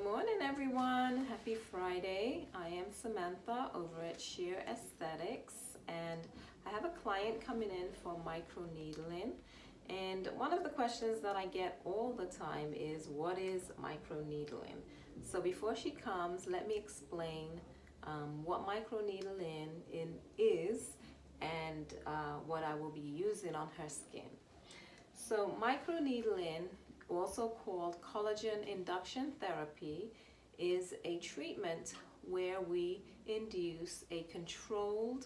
morning, everyone. Happy Friday. I am Samantha over at Sheer Aesthetics, and I have a client coming in for microneedling. And one of the questions that I get all the time is, what is microneedling? So before she comes, let me explain what microneedling is and what I will be using on her skin. So microneedling, also called collagen induction therapy, is a treatment where we induce a controlled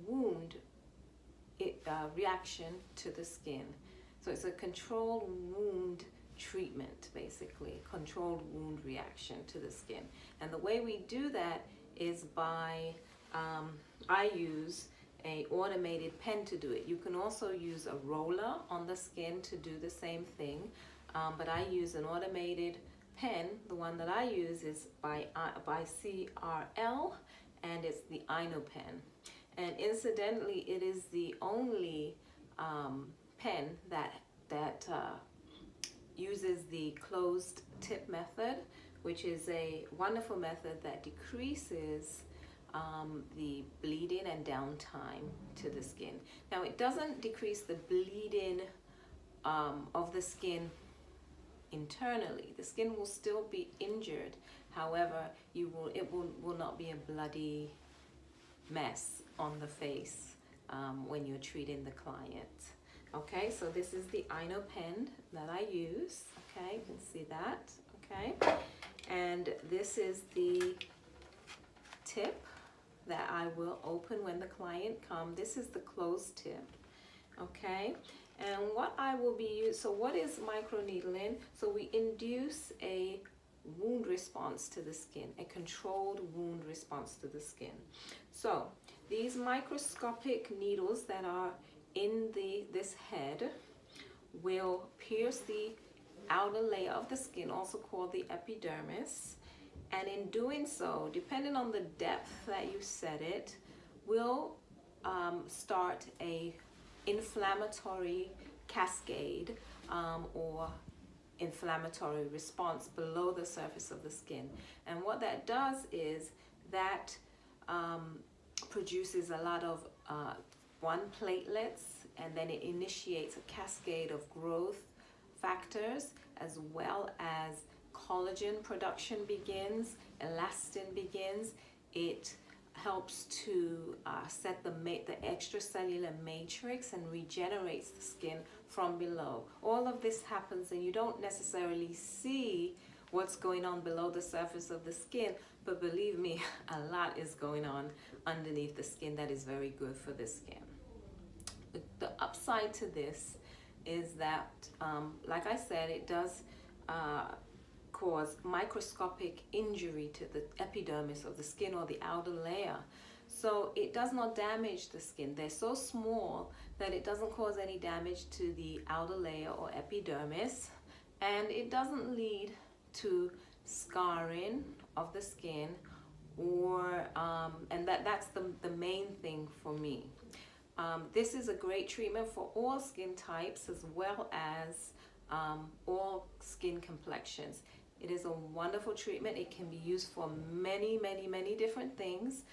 wound reaction to the skin. So it's a controlled wound treatment, basically, controlled wound reaction to the skin. And the way we do that is by, I use an automated pen to do it. You can also use a roller on the skin to do the same thing. But I use an automated pen. The one that I use is by CRL, and it's the Ino pen. And incidentally, it is the only pen that uses the closed tip method, which is a wonderful method that decreases the bleeding and downtime to the skin. Now, it doesn't decrease the bleeding of the skin internally. The skin will still be injured. However, it will not be a bloody mess on the face when you're treating the client. Okay, so this is the Ino pen that I use. Okay, you can see that. Okay, and this is the tip that I will open when the client comes. This is the closed tip. Okay. And what I will be using, so what is microneedling? So we induce a wound response to the skin, a controlled wound response to the skin. So these microscopic needles that are in this head will pierce the outer layer of the skin, also called the epidermis. And in doing so, depending on the depth that you set it, will start a inflammatory cascade or inflammatory response below the surface of the skin. And what that does is that produces a lot of platelets, and then it initiates a cascade of growth factors, as well as collagen production begins, elastin begins. It helps to set the extracellular matrix and regenerates the skin from below. All of this happens and you don't necessarily see what's going on below the surface of the skin, but believe me, a lot is going on underneath the skin that is very good for the skin. The upside to this is that, like I said, it does cause microscopic injury to the epidermis of the skin or the outer layer. So it does not damage the skin. They're so small that it doesn't cause any damage to the outer layer or epidermis, and it doesn't lead to scarring of the skin, or and that's the main thing for me. This is a great treatment for all skin types, as well as all skin complexions. It is a wonderful treatment. It can be used for many different things.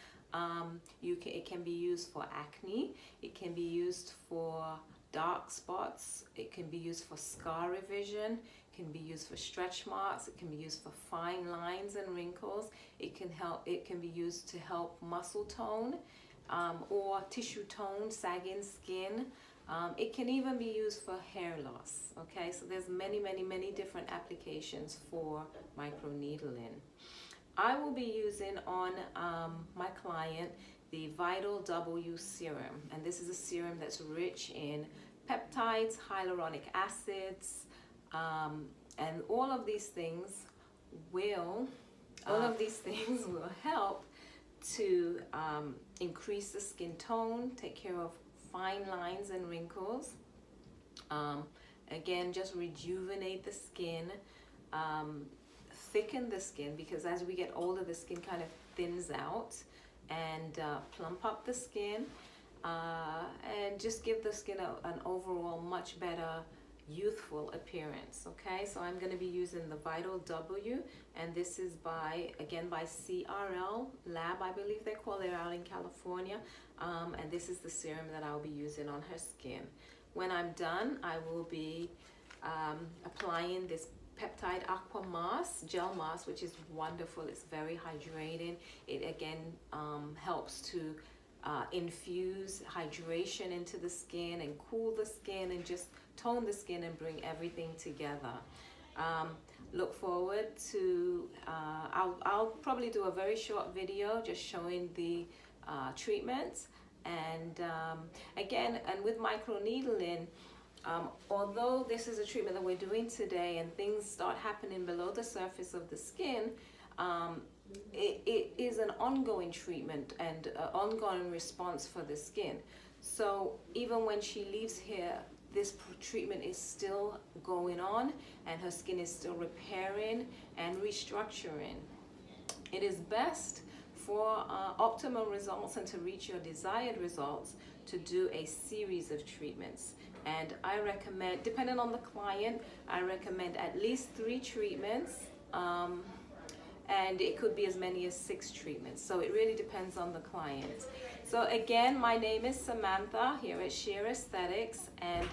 It can be used for acne. It can be used for dark spots. It can be used for scar revision. It can be used for stretch marks. It can be used for fine lines and wrinkles. It can be used to help muscle tone or tissue tone, sagging skin. It can even be used for hair loss. Okay, so there's many different applications for microneedling. I will be using on my client the Vital W serum, and this is a serum that's rich in peptides, hyaluronic acids, and all of these things will help to increase the skin tone, take care of fine lines and wrinkles. Again, just rejuvenate the skin, thicken the skin, because as we get older, the skin kind of thins out, and plump up the skin, and just give the skin an overall much better youthful appearance. Okay, so I'm going to be using the Vital W, and this is again by CRL Lab, I believe they call it, out in California. And this is the serum that I'll be using on her skin. When I'm done, I will be applying this peptide aqua mask, gel mask, which is wonderful. It's very hydrating. It again helps to infuse hydration into the skin and cool the skin and just tone the skin and bring everything together. Look forward to, I'll probably do a very short video just showing the treatments. And again, and with microneedling, although this is a treatment that we're doing today and things start happening below the surface of the skin, it is an ongoing treatment and an ongoing response for the skin. So even when she leaves here, this treatment is still going on and her skin is still repairing and restructuring. It is best for optimal results and to reach your desired results to do a series of treatments. And I recommend, depending on the client, I recommend at least 3 treatments, and it could be as many as 6 treatments. So it really depends on the client. So again, my name is Samantha here at Sheer Aesthetics, and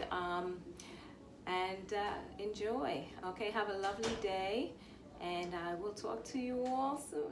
enjoy. Okay, have a lovely day, and I will talk to you all soon.